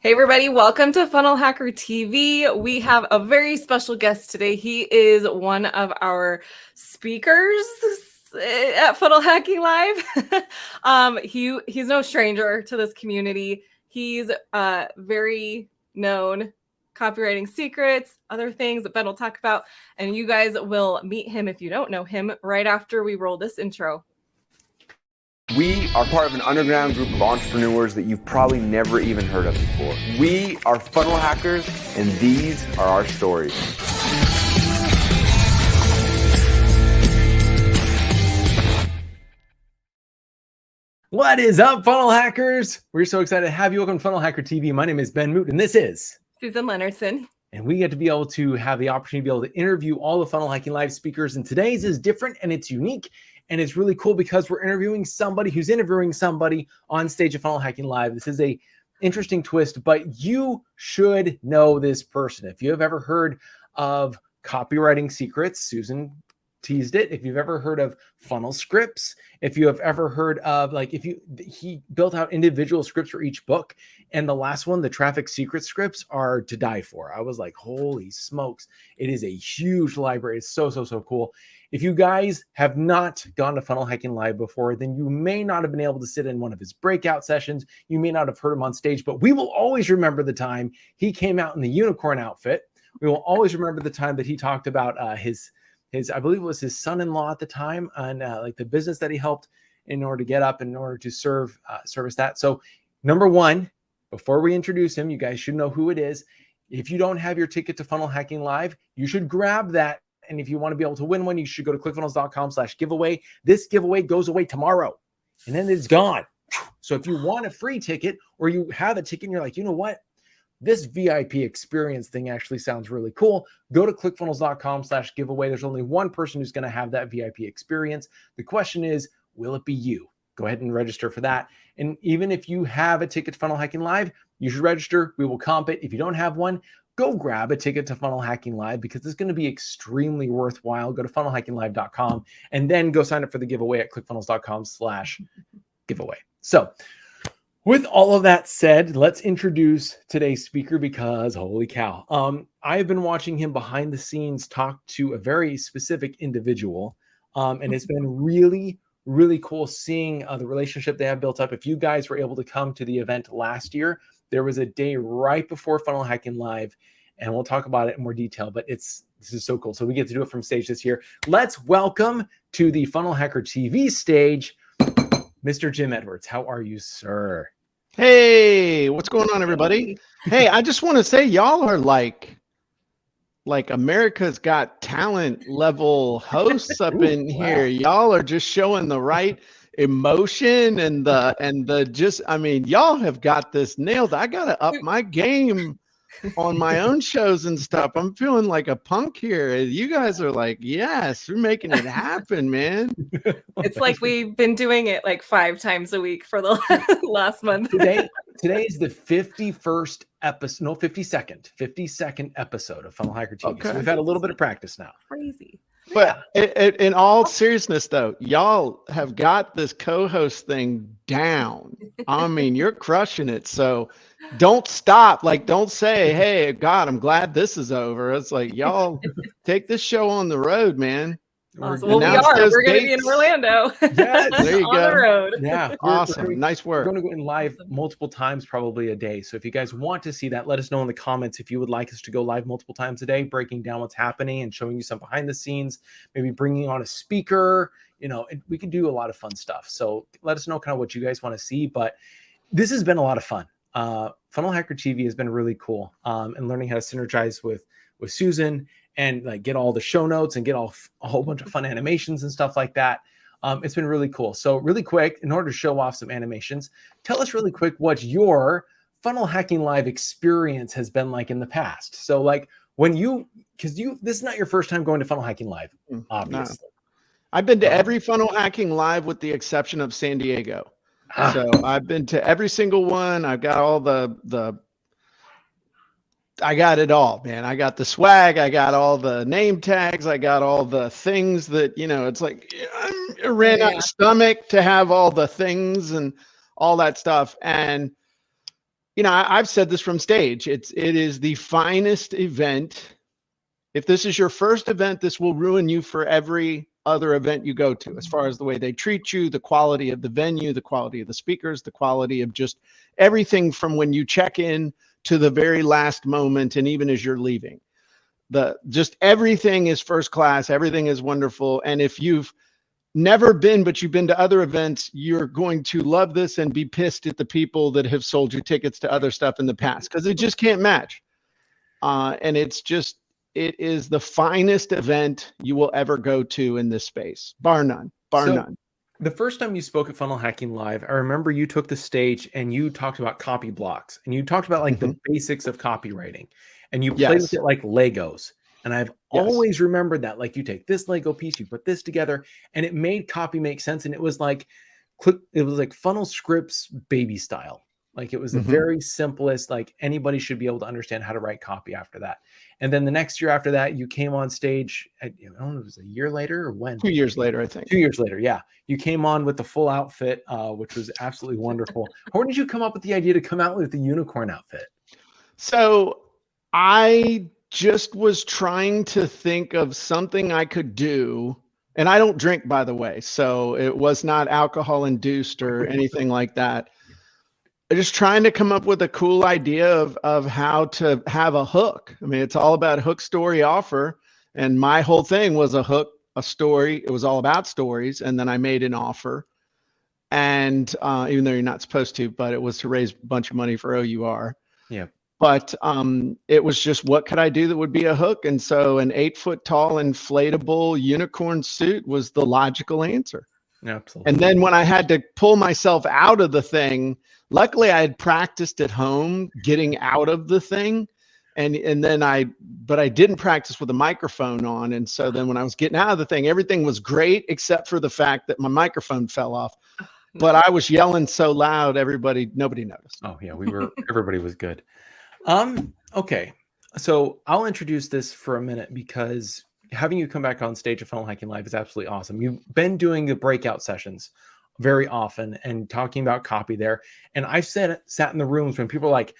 Hey everybody, welcome to Funnel Hacker TV. We have a very special guest today. He is one of our speakers at Funnel Hacking Live. He's no stranger to this community. He's very known copywriting secrets, other things that Ben will talk about, and you guys will meet him if you don't know him right after we roll this intro. We are part of an underground group of entrepreneurs that you've probably never even heard of before. We are funnel hackers, and these are our stories. What is up, funnel hackers? We're so excited to have you. Welcome to Funnel Hacker TV. My name is Ben Moot, and this is Susan Leonardson. And we get to be able to have the opportunity to be able to interview all the Funnel Hacking Live speakers. And today's is different and it's unique. And it's really cool because we're interviewing somebody who's interviewing somebody on stage at Funnel Hacking Live. This is a interesting twist, but you should know this person. If you have ever heard of copywriting secrets, Susan teased it. If you've ever heard of funnel scripts, if you have ever heard of he built out individual scripts for each book. And the last one, the traffic secret scripts, are to die for. I was like, holy smokes. It is a huge library. It's so cool. If you guys have not gone to Funnel Hacking Live before, then you may not have been able to sit in one of his breakout sessions. You may not have heard him on stage, but we will always remember the time he came out in the unicorn outfit. We will always remember the time that he talked about his I believe it was his son-in-law at the time, and like the business that he helped in order to get up, in order to service that. So number one, before we introduce him, you guys should know who it is. If you don't have your ticket to Funnel Hacking Live, you should grab that. And if you want to be able to win one, you should go to clickfunnels.com/giveaway. This giveaway goes away tomorrow, and then it's gone. So if you want a free ticket, or you have a ticket and you're like, you know what? This VIP experience thing actually sounds really cool. Go to clickfunnels.com/giveaway. There's only one person who's going to have that VIP experience. The question is, will it be you? Go ahead and register for that. And even if you have a ticket to Funnel Hacking Live, you should register. We will comp it. If you don't have one, go grab a ticket to Funnel Hacking Live because it's going to be extremely worthwhile. Go to funnelhackinglive.com and then go sign up for the giveaway at clickfunnels.com/giveaway. So with all of that said, let's introduce today's speaker because holy cow. I have been watching him behind the scenes talk to a very specific individual. And it's been really cool seeing the relationship they have built up. If you guys were able to come to the event last year, there was a day right before Funnel Hacking Live, and we'll talk about it in more detail, but this is so cool. So we get to do it from stage this year. Let's welcome to the Funnel Hacker TV stage, Mr. Jim Edwards. How are you, sir? Hey, what's going on, everybody? Hey, I just want to say y'all are like America's Got Talent level hosts up in here. Y'all are just showing the right emotion and y'all have got this nailed. I gotta up my game on my own shows and stuff. I'm feeling like a punk here. You guys are like, yes, we're making it happen, man. It's like we've been doing it like 5 times a week for the last month. Today is the 52nd episode of Funnel Hacker TV. Okay. So we've had a little bit of practice now. Crazy. But in all seriousness, though, y'all have got this co-host thing down. I mean, you're crushing it. So don't stop. Like, don't say, hey, God, I'm glad this is over. It's like, y'all take this show on the road, man. Awesome. Well, we are. We're going to be in Orlando. Yes, there you on go. The road. Yeah, awesome. Nice work. We're going to go in live multiple times, probably a day. So if you guys want to see that, let us know in the comments if you would like us to go live multiple times a day, breaking down what's happening and showing you some behind the scenes, maybe bringing on a speaker. We can do a lot of fun stuff. So let us know kind of what you guys want to see. But this has been a lot of fun. Funnel Hacker TV has been really cool, and learning how to synergize with Susan and like get all the show notes and get a whole bunch of fun animations and stuff like that. It's been really cool. So really quick, in order to show off some animations, tell us really quick what your Funnel Hacking Live experience has been like in the past. So like this is not your first time going to Funnel Hacking Live, obviously. No. I've been to every Funnel Hacking Live with the exception of San Diego. So I've been to every single one. I've got all I got it all, man. I got the swag. I got all the name tags. I got all the things that, it's like I ran out of stomach to have all the things and all that stuff. And you know, I've said this from stage. It is the finest event. If this is your first event, this will ruin you for every other event you go to, as far as the way they treat you, the quality of the venue, the quality of the speakers, the quality of just everything from when you check in to the very last moment, and even as you're leaving. Just everything is first class, everything is wonderful. And if you've never been, but you've been to other events, you're going to love this and be pissed at the people that have sold you tickets to other stuff in the past, because it just can't match. And it is the finest event you will ever go to in this space, bar none, bar none. The first time you spoke at Funnel Hacking Live, I remember you took the stage and you talked about copy blocks, and you talked about like the basics of copywriting, and you played with it like Legos. And I've always remembered that, like, you take this Lego piece, you put this together, and it made copy make sense. And it was like funnel scripts baby style. Like, it was the very simplest, like anybody should be able to understand how to write copy after that. And then the next year after that, you came on stage, I don't know, it was a year later or when? 2 years later, I think. 2 years later, yeah. You came on with the full outfit, which was absolutely wonderful. How did you come up with the idea to come out with the unicorn outfit? So I just was trying to think of something I could do. And I don't drink, by the way, so it was not alcohol induced or anything like that. Just trying to come up with a cool idea of how to have a hook. I mean, it's all about hook, story, offer. And my whole thing was a hook, a story. It was all about stories. And then I made an offer. And even though you're not supposed to, but it was to raise a bunch of money for OUR. Yeah. But it was just, what could I do that would be a hook? And so an 8-foot tall inflatable unicorn suit was the logical answer. Absolutely. And then when I had to pull myself out of the thing, luckily I had practiced at home getting out of the thing. And then but I didn't practice with a microphone on. And so then when I was getting out of the thing, everything was great, except for the fact that my microphone fell off. But I was yelling so loud, nobody noticed. Oh yeah, everybody was good. Okay. So I'll introduce this for a minute, because having you come back on stage at Funnel Hacking Live is absolutely awesome. You've been doing the breakout sessions very often and talking about copy there. And I've sat in the rooms when people are like,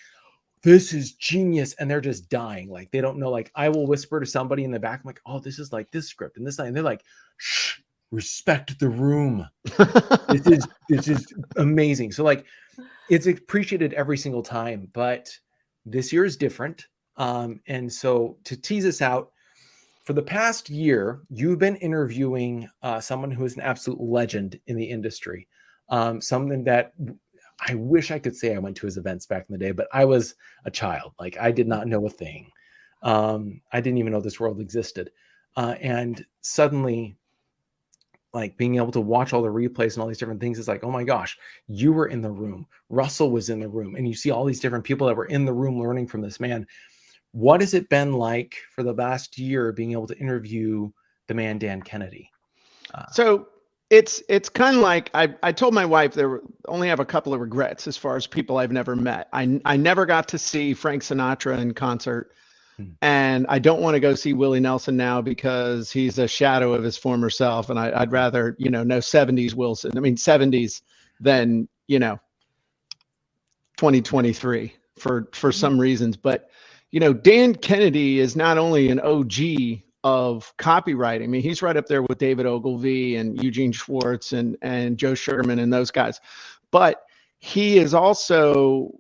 this is genius, and they're just dying. Like, they don't know. Like, I will whisper to somebody in the back, I'm like, oh, this is like this script and this line. And they're like, shh, respect the room. This is amazing. So like, it's appreciated every single time, but this year is different. And so to tease us out, for the past year, you've been interviewing someone who is an absolute legend in the industry. Something that I wish I could say I went to his events back in the day, but I was a child. Like, I did not know a thing. I didn't even know this world existed. And suddenly, like, being able to watch all the replays and all these different things is like, oh my gosh, you were in the room. Russell was in the room. And you see all these different people that were in the room learning from this man. What has it been like for the last year being able to interview the man, Dan Kennedy? So it's kind of like, I told my wife only have a couple of regrets as far as people I've never met. I never got to see Frank Sinatra in concert. And I don't want to go see Willie Nelson now because he's a shadow of his former self. And I'd rather, know 70s Wilson. I mean, 70s than, 2023 for some reasons. But, Dan Kennedy is not only an OG of copywriting. I mean, he's right up there with David Ogilvy and Eugene Schwartz and Joe Sugarman and those guys. But he has also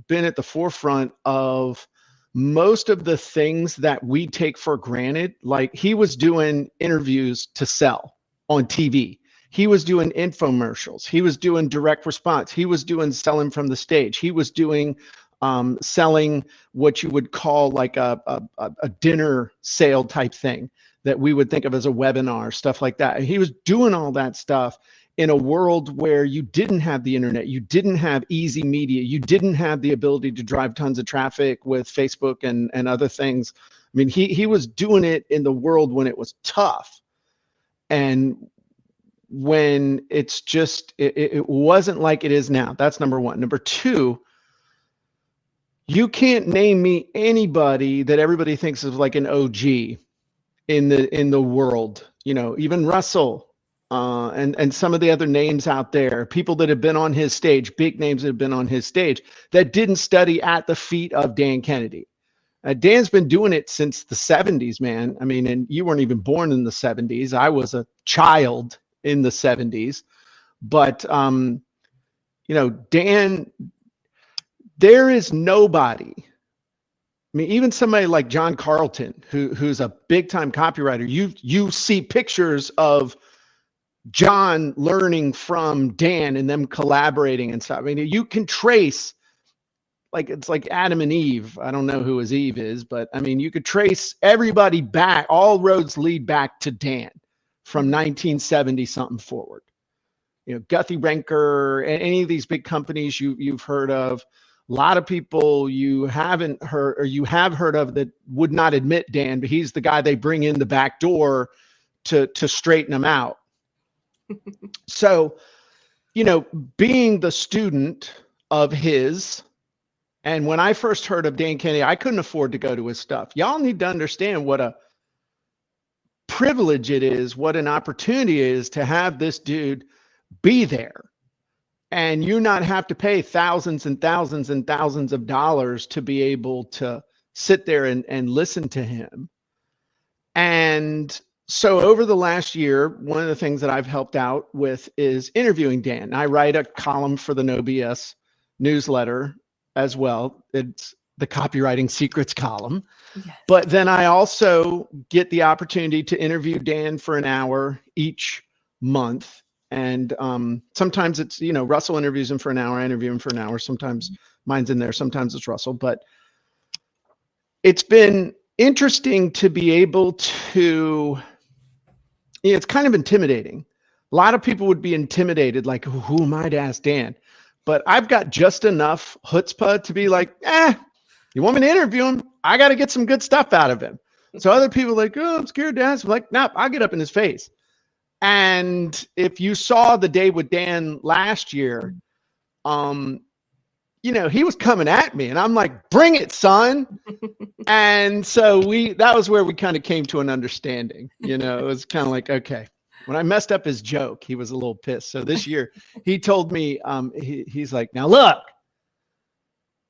been at the forefront of most of the things that we take for granted. Like, he was doing interviews to sell on TV. He was doing infomercials. He was doing direct response. He was doing selling from the stage. He was doing selling what you would call like a dinner sale type thing that we would think of as a webinar, stuff like that. He was doing all that stuff in a world where you didn't have the internet, you didn't have easy media, you didn't have the ability to drive tons of traffic with Facebook and other things. I mean, he was doing it in the world when it was tough. And when it's just, it wasn't like it is now. That's number one. Number two, you can't name me anybody that everybody thinks of like an OG in the world. Even Russell and some of the other names out there, people that have been on his stage, big names that have been on his stage, that didn't study at the feet of Dan Kennedy. Dan's been doing it since the 70s, man. I mean, and you weren't even born in the 70s. I was a child in the 70s. But, Dan, there is nobody. I mean, even somebody like John Carlton, who's a big time copywriter, you see pictures of John learning from Dan and them collaborating and stuff. I mean, you can trace, like, it's like Adam and Eve. I don't know who his Eve is, but I mean, you could trace everybody back. All roads lead back to Dan from 1970 something forward. Guthy Renker, any of these big companies you've heard of. A lot of people you haven't heard, or you have heard of, that would not admit Dan, but he's the guy they bring in the back door to straighten them out. So, being the student of his, and when I first heard of Dan Kennedy, I couldn't afford to go to his stuff. Y'all need to understand what a privilege it is, what an opportunity it is to have this dude be there. And you not have to pay thousands and thousands and thousands of dollars to be able to sit there and listen to him. And so over the last year, one of the things that I've helped out with is interviewing Dan. I write a column for the No BS newsletter as well. It's the Copywriting Secrets column. Yes. But then I also get the opportunity to interview Dan for an hour each month. And sometimes it's, Russell interviews him for an hour, I interview him for an hour. Sometimes mine's in there, sometimes it's Russell. But it's been interesting to be able to, it's kind of intimidating. A lot of people would be intimidated, like, who am I to ask Dan? But I've got just enough chutzpah to be like, you want me to interview him? I got to get some good stuff out of him. So other people are like, oh, I'm scared to ask. I'm like, nope, I'll get up in his face. And if you saw the day with Dan last year, he was coming at me and I'm like, bring it, son. And so that was where we kind of came to an understanding. It was kind of like, okay. When I messed up his joke, he was a little pissed. So this year he told me, he's like, now look,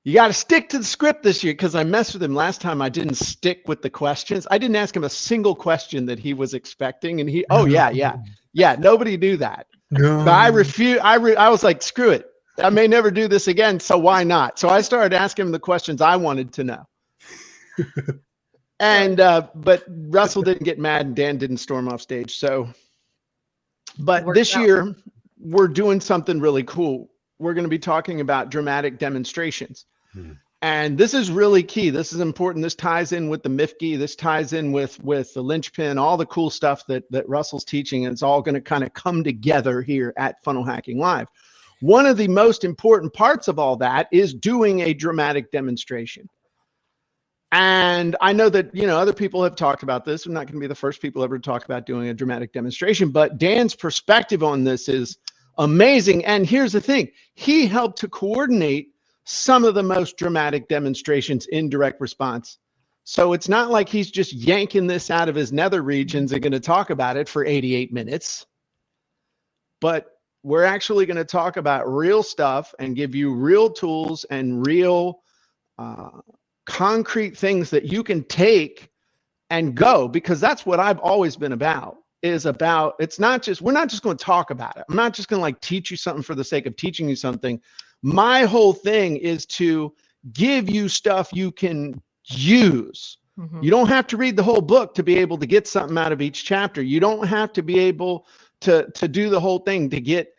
you got to stick to the script this year, because I messed with him last time. I didn't stick with the questions. I didn't ask him a single question that he was expecting. And yeah, nobody do that. No. But I refuse. I was like, screw it. I may never do this again, so why not? So I started asking him the questions I wanted to know. And but Russell didn't get mad and Dan didn't storm off stage. So, but this year we're doing something really cool. We're going to be talking about dramatic demonstrations. And this is really key. This is important. This ties in with the MIFGI. This ties in with the linchpin, all the cool stuff that Russell's teaching. And it's all going to kind of come together here at Funnel Hacking Live. One of the most important parts of all that is doing a dramatic demonstration. And I know that, other people have talked about this. I'm not going to be the first people ever to talk about doing a dramatic demonstration, but Dan's perspective on this is amazing. And here's the thing. He helped to coordinate some of the most dramatic demonstrations in direct response. So it's not like he's just yanking this out of his nether regions and going to talk about it for 88 minutes. But we're actually going to talk about real stuff and give you real tools and real concrete things that you can take and go, because that's what I've always been about. It's not just, we're not just going to talk about it. I'm not just going to like teach you something for the sake of teaching you something. My whole thing is to give you stuff you can use. Mm-hmm. You don't have to read the whole book to be able to get something out of each chapter. You don't have to be able to do the whole thing to get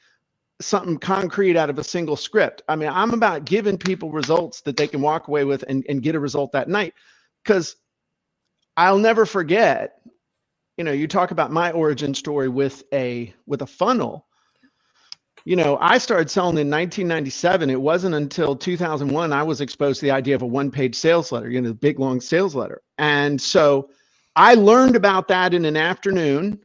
something concrete out of a single script. I mean, I'm about giving people results that they can walk away with and get a result that night. Because I'll never forget, you talk about my origin story with a funnel. I started selling in 1997. It wasn't until 2001 I was exposed to the idea of a one-page sales letter, the big, long sales letter. And so I learned about that in an afternoon.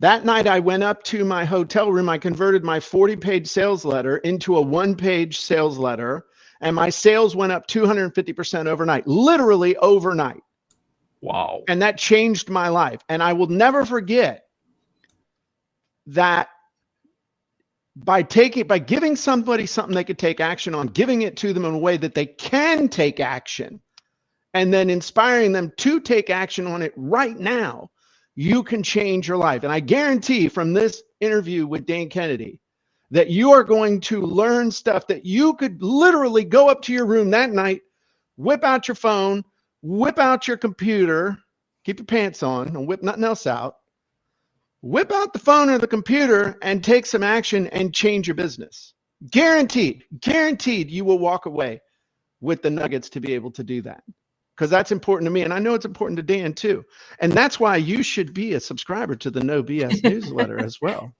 That night I went up to my hotel room. I converted my 40-page sales letter into a one-page sales letter, and my sales went up 250% overnight, literally overnight. Wow. And that changed my life. And I will never forget, that by giving somebody something they could take action on, giving it to them in a way that they can take action, and then inspiring them to take action on it right now, you can change your life. And I guarantee from this interview with Dan Kennedy that you are going to learn stuff that you could literally go up to your room that night, whip out your phone, whip out your computer, keep your pants on, and whip nothing else out. Whip out the phone or the computer and take some action and change your business. Guaranteed you will walk away with the nuggets to be able to do that. Because that's important to me. And I know it's important to Dan too. And that's why you should be a subscriber to the No BS newsletter as well.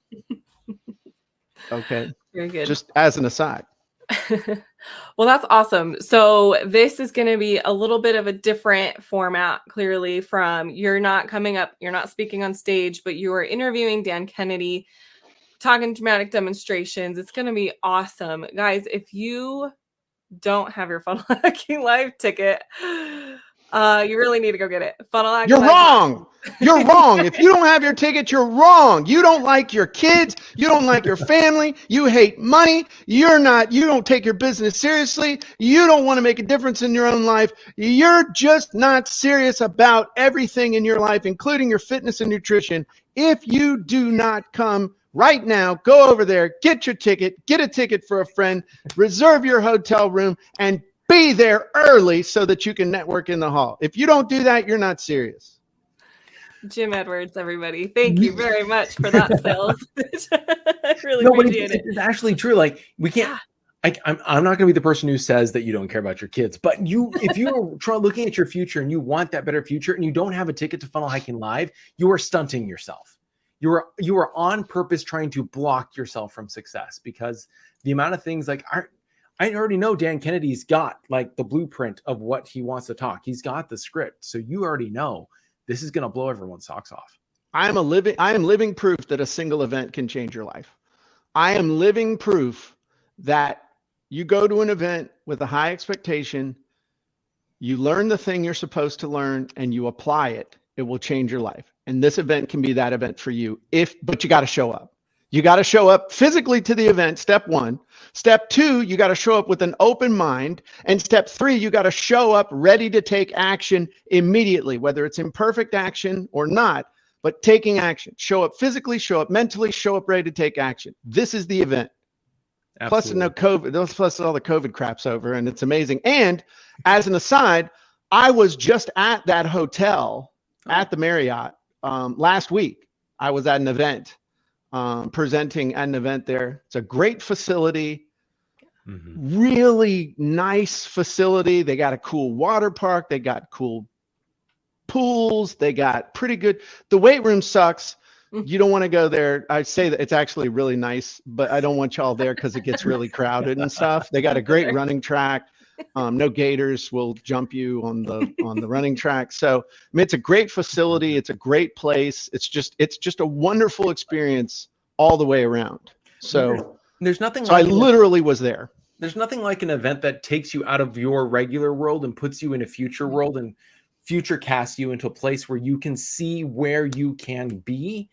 Okay. Very good. Just as an aside. Well, that's awesome. So this is going to be a little bit of a different format, clearly, from you're not coming up, you're not speaking on stage, but you are interviewing Dan Kennedy, talking dramatic demonstrations. It's going to be awesome. Guys, if you don't have your Funnel Hacking Live ticket, you really need to go get it. Funnel Hacking You're Live. wrong. You're wrong. If you don't have your ticket, you're wrong. You don't like your kids. You don't like your family. You hate money. You don't take your business seriously. You don't want to make a difference in your own life. You're just not serious about everything in your life, including your fitness and nutrition. If you do not come right now, go over there, get your ticket, get a ticket for a friend, reserve your hotel room, and be there early so that you can network in the hall. If you don't do that, you're not serious. Jim Edwards, everybody. Thank you very much for that sales. I really appreciate it. It's actually true. Like we can't, I'm not going to be the person who says that you don't care about your kids, but if you are looking at your future and you want that better future and you don't have a ticket to Funnel Hacking Live, you are stunting yourself. You are on purpose trying to block yourself from success, because the amount of things like I already know Dan Kennedy's got like the blueprint of what he wants to talk. He's got the script. So you already know this is going to blow everyone's socks off. I am living proof that a single event can change your life. I am living proof that you go to an event with a high expectation, you learn the thing you're supposed to learn, and you apply it. It will change your life. And this event can be that event for you, but you got to show up. You got to show up physically to the event, step 1. Step 2, you got to show up with an open mind. And step 3, you got to show up ready to take action immediately, whether it's imperfect action or not, but taking action. Show up physically, show up mentally, show up ready to take action. This is the event. Absolutely. Plus, no COVID, plus all the COVID crap's over, and it's amazing. And as an aside, I was just at that hotel at the Marriott last week. I was at an event. Presenting at an event there. It's a great facility, really nice facility. They got a cool water park. They got cool pools. They got pretty good. The weight room sucks. You don't want to go there. I say that it's actually really nice, but I don't want y'all there because it gets really crowded and stuff. They got a great running track. No gators will jump you on the running track. So I mean, it's a great facility. It's a great place. It's just a wonderful experience all the way around. So there's nothing. So I literally was there. There's nothing like an event that takes you out of your regular world and puts you in a future world and future casts you into a place where you can see where you can be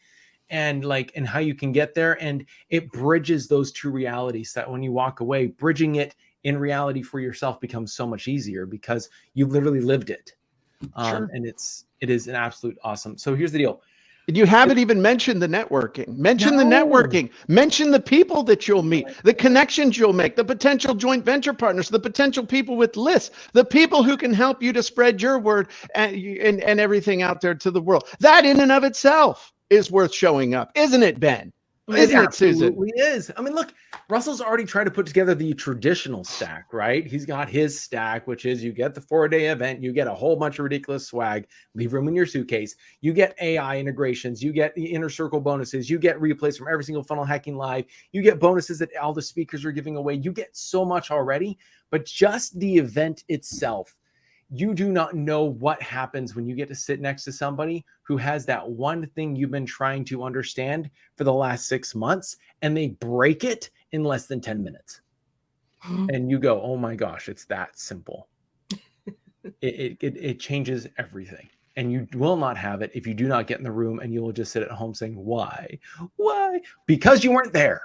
and how you can get there. And it bridges those two realities that when you walk away, bridging it in reality for yourself becomes so much easier because you literally lived it. Sure. And it is an absolute awesome. So here's the deal. You haven't even mentioned the networking. Mention the networking. Mention the people that you'll meet, the connections you'll make, the potential joint venture partners, the potential people with lists, the people who can help you to spread your word and everything out there to the world. That in and of itself is worth showing up. Isn't it, Ben? Isn't it, Susan? Absolutely is. I mean, look, Russell's already tried to put together the traditional stack, right? He's got his stack, which is you get the 4-day event, you get a whole bunch of ridiculous swag, leave room in your suitcase, you get AI integrations, you get the inner circle bonuses, you get replays from every single Funnel Hacking Live, you get bonuses that all the speakers are giving away. You get so much already, but just the event itself, you do not know what happens when you get to sit next to somebody who has that one thing you've been trying to understand for the last 6 months, and they break it in less than 10 minutes. And you go, oh my gosh, it's that simple. It changes everything. and you will not have it if you do not get in the room, and you will just sit at home saying, why? Because you weren't there.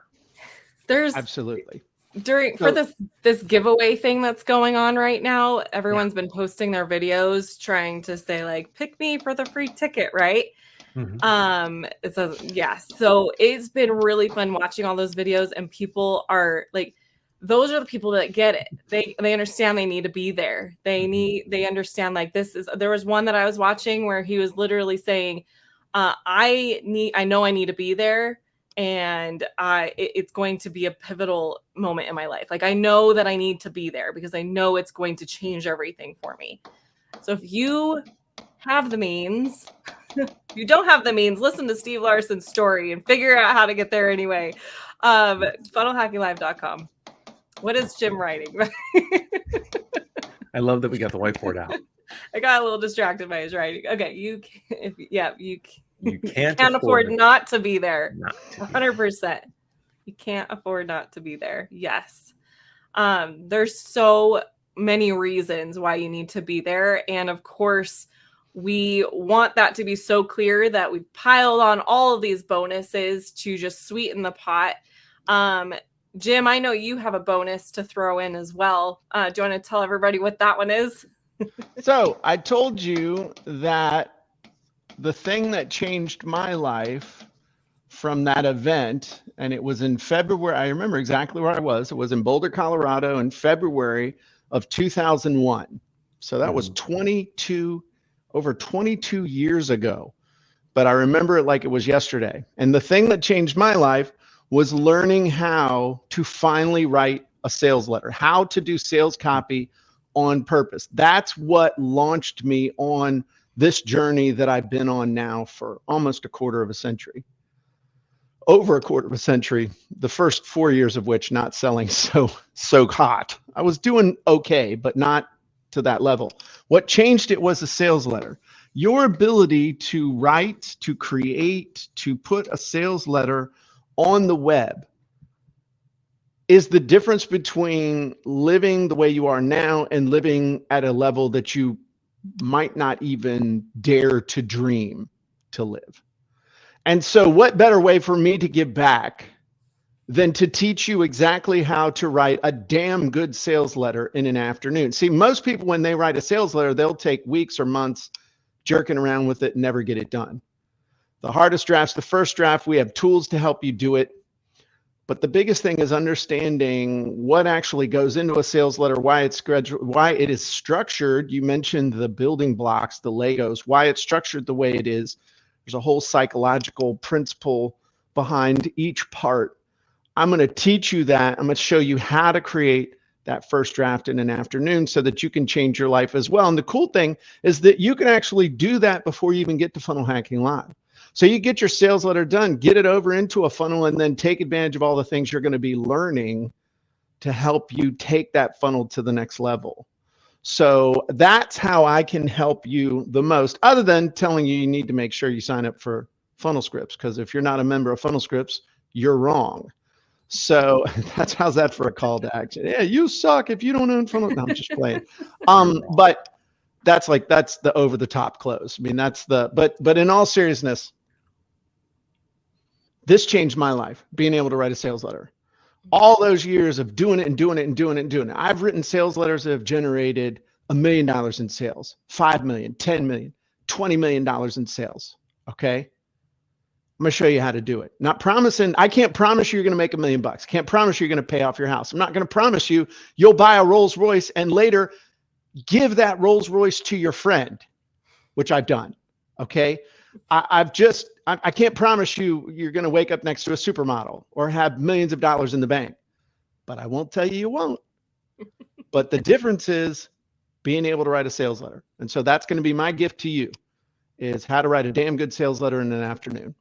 There's Absolutely. for this giveaway thing that's going on right now, everyone's been posting their videos trying to say like, pick me for the free ticket, right? So it's been really fun watching all those videos, and people are like, those are the people that get it. They understand they need to be there. They understand like there was one that I was watching where he was literally saying, I know I need to be there, and it's going to be a pivotal moment in my life. Like, I know that I need to be there because I know it's going to change everything for me. So if you have the means, if you don't have the means, listen to Steve Larson's story and figure out how to get there anyway. FunnelHackingLive.com. What is Jim writing? I love that we got the whiteboard out. I got a little distracted by his writing. Okay, you can't afford not to be there. 100%. You can't afford not to be there. Yes. There's so many reasons why you need to be there. And of course, we want that to be so clear that we've piled on all of these bonuses to just sweeten the pot. Jim, I know you have a bonus to throw in as well. Do you want to tell everybody what that one is? So I told you that the thing that changed my life from that event, and it was in February, I remember exactly where I was. It was in Boulder, Colorado in February of 2001. So that was over 22 years ago. But I remember it like it was yesterday. And the thing that changed my life was learning how to finally write a sales letter, how to do sales copy on purpose. That's what launched me on this journey that I've been on now for almost a quarter of a century. Over a quarter of a century, the first 4 years of which not selling so hot. I was doing okay, but not to that level. What changed it was a sales letter. Your ability to write, to create, to put a sales letter on the web is the difference between living the way you are now and living at a level that you might not even dare to dream to live. And so what better way for me to give back than to teach you exactly how to write a damn good sales letter in an afternoon. See, most people, when they write a sales letter, they'll take weeks or months jerking around with it and never get it done. The hardest draft's the first draft. We have tools to help you do it. But the biggest thing is understanding what actually goes into a sales letter, why it is structured. You mentioned the building blocks, the Legos, why it's structured the way it is. There's a whole psychological principle behind each part. I'm going to teach you that. I'm going to show you how to create that first draft in an afternoon so that you can change your life as well. And the cool thing is that you can actually do that before you even get to Funnel Hacking Live. So you get your sales letter done, get it over into a funnel, and then take advantage of all the things you're going to be learning to help you take that funnel to the next level. So that's how I can help you the most, other than telling you need to make sure you sign up for Funnel Scripts, because if you're not a member of Funnel Scripts, you're wrong. So how's that for a call to action? Yeah, you suck if you don't own Funnel. No, I'm just playing. But that's the over the top close. I mean, but in all seriousness, this changed my life, being able to write a sales letter. All those years of doing it and doing it and doing it and doing it. I've written sales letters that have generated $1 million in sales, 5 million, 10 million, $20 million in sales. Okay. I'm going to show you how to do it. Not promising. I can't promise you you're going to make $1 million. Can't promise you're going to pay off your house. I'm not going to promise you'll buy a Rolls Royce and later give that Rolls Royce to your friend, which I've done. Okay. I can't promise you're going to wake up next to a supermodel or have millions of dollars in the bank, but I won't tell you won't. But the difference is being able to write a sales letter. And so that's going to be my gift to you, is how to write a damn good sales letter in an afternoon.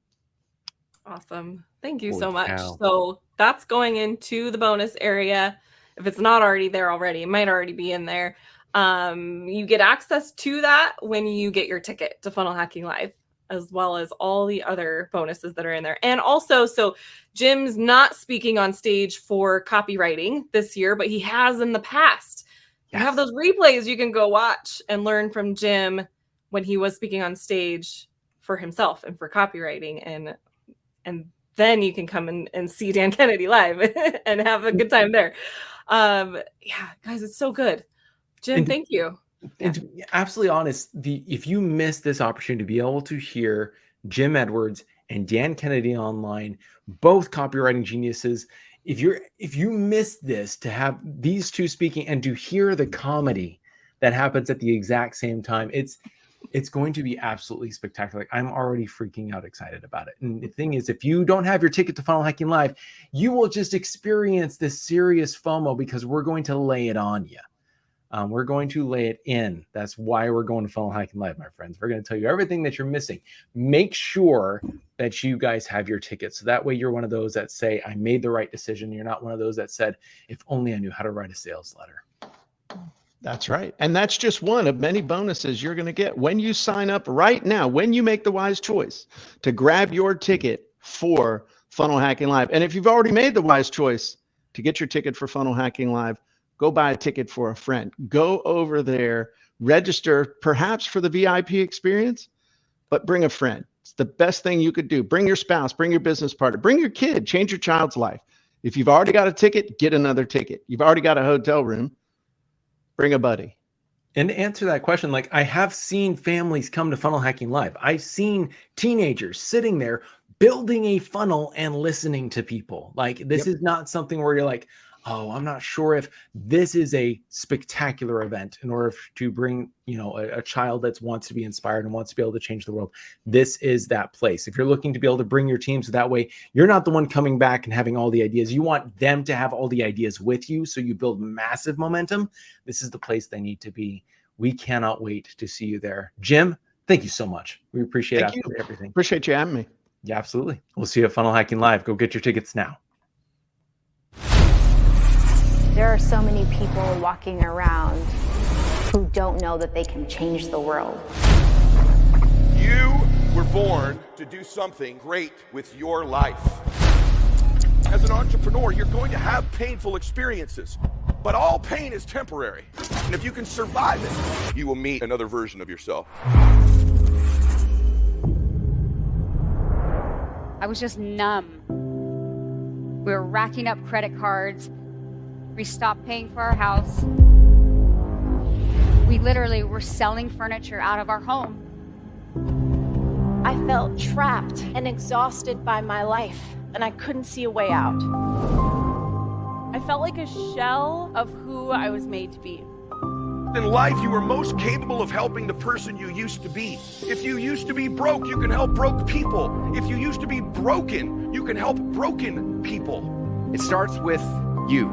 Awesome. Thank you so much. So that's going into the bonus area. If it's not already there already, it might already be in there. You get access to that when you get your ticket to Funnel Hacking Live, as well as all the other bonuses that are in there. And also, so Jim's not speaking on stage for copywriting this year, but he has in the past. Yes. You have those replays you can go watch and learn from Jim when he was speaking on stage for himself and for copywriting, and then you can come and see Dan Kennedy live and have a good time there. Yeah, guys, it's so good. Jim, thank you. And to be absolutely honest, if you miss this opportunity to be able to hear Jim Edwards and Dan Kennedy online, both copywriting geniuses, if you miss this, to have these two speaking and to hear the comedy that happens at the exact same time, it's going to be absolutely spectacular. I'm already freaking out excited about it. And the thing is, if you don't have your ticket to Funnel Hacking Live, you will just experience this serious FOMO, because we're going to lay it on you. We're going to lay it in. That's why we're going to Funnel Hacking Live, my friends. We're going to tell you everything that you're missing. Make sure that you guys have your tickets. So that way you're one of those that say, I made the right decision. You're not one of those that said, if only I knew how to write a sales letter. That's right. And that's just one of many bonuses you're going to get when you sign up right now, when you make the wise choice to grab your ticket for Funnel Hacking Live. And if you've already made the wise choice to get your ticket for Funnel Hacking Live, go buy a ticket for a friend. Go over there, register perhaps for the VIP experience, but bring a friend. It's the best thing you could do. Bring your spouse, bring your business partner, bring your kid, change your child's life. If you've already got a ticket, get another ticket. You've already got a hotel room, bring a buddy. And to answer that question, like, I have seen families come to Funnel Hacking Live. I've seen teenagers sitting there building a funnel and listening to people. Like, this is not something where you're like, oh, I'm not sure if this is a spectacular event in order to bring, a child that wants to be inspired and wants to be able to change the world. This is that place. If you're looking to be able to bring your team, so that way you're not the one coming back and having all the ideas. You want them to have all the ideas with you, so you build massive momentum. This is the place they need to be. We cannot wait to see you there. Jim, thank you so much. We appreciate everything. Appreciate you having me. Yeah, absolutely. We'll see you at Funnel Hacking Live. Go get your tickets now. There are so many people walking around who don't know that they can change the world. You were born to do something great with your life. As an entrepreneur, you're going to have painful experiences, but all pain is temporary. And if you can survive it, you will meet another version of yourself. I was just numb. We were racking up credit cards. We stopped paying for our house. We literally were selling furniture out of our home. I felt trapped and exhausted by my life, and I couldn't see a way out. I felt like a shell of who I was made to be. In life, you are most capable of helping the person you used to be. If you used to be broke, you can help broke people. If you used to be broken, you can help broken people. It starts with you.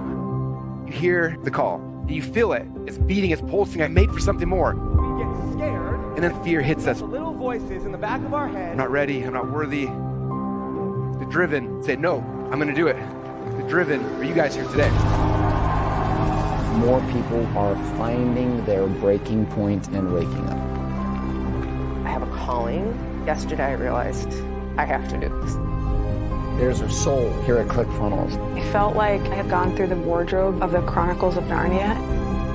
You hear the call. You feel it. It's beating, it's pulsing. I'm made for something more. We get scared. And then fear hits us. The little voices in the back of our head. I'm not ready. I'm not worthy. The driven say, no, I'm going to do it. The driven are you guys here today. More people are finding their breaking point and waking up. I have a calling. Yesterday I realized I have to do this. There's a soul here at ClickFunnels. I felt like I had gone through the wardrobe of the Chronicles of Narnia,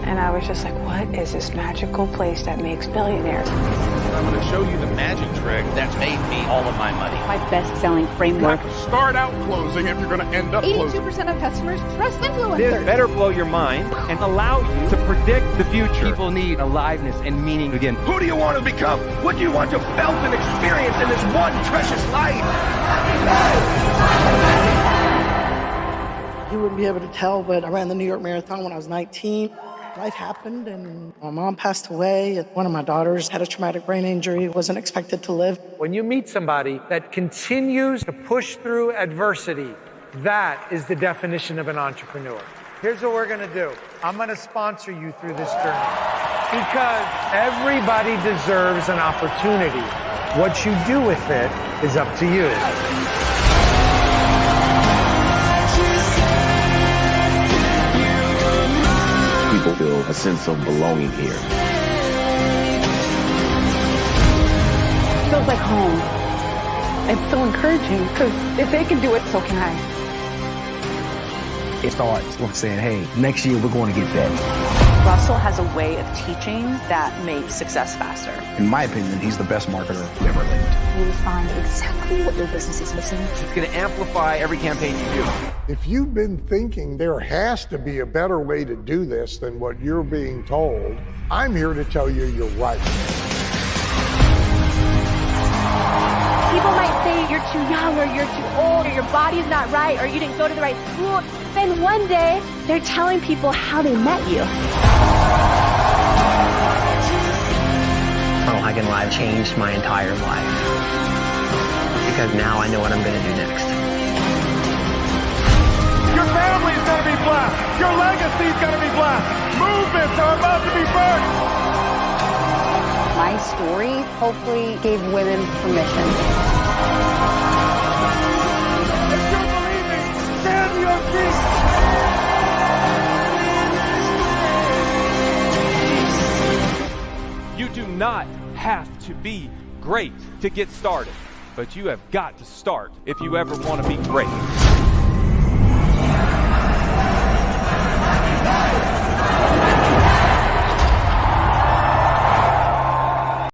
and I was just like, what is this magical place that makes billionaires? I'm going to show you the magic trick that's made me all of my money. My best-selling framework. Start out closing if you're going to end up closing. 82% of customers trust influencers. This better blow your mind and allow you to predict the future. People need aliveness and meaning again. Who do you want to become? What do you want to felt and experience in this one precious life? You wouldn't be able to tell, but I ran the New York Marathon when I was 19. Life happened and my mom passed away. And one of my daughters had a traumatic brain injury, wasn't expected to live. When you meet somebody that continues to push through adversity, that is the definition of an entrepreneur. Here's what we're going to do. I'm going to sponsor you through this journey because everybody deserves an opportunity. What you do with it is up to you. People feel a sense of belonging here. It feels like home. It's so encouraging because if they can do it, so can I. It starts with saying, hey, next year we're going to get that. Russell has a way of teaching that makes success faster. In my opinion, he's the best marketer who ever lived. You find exactly what your business is missing. It's going to amplify every campaign you do. If you've been thinking there has to be a better way to do this than what you're being told, I'm here to tell you you're right. People might say you're too young or you're too old or your body's not right or you didn't go to the right school. Then one day, they're telling people how they met you. Funnel Hacking Live changed my entire life because now I know what I'm going to do next. Your family's going to be blessed. Your legacy's going to be blessed. Movements are about to be birthed. My story hopefully gave women permission. If you believe me, stand to your feet. You do not have to be great to get started, but you have got to start if you ever want to be great.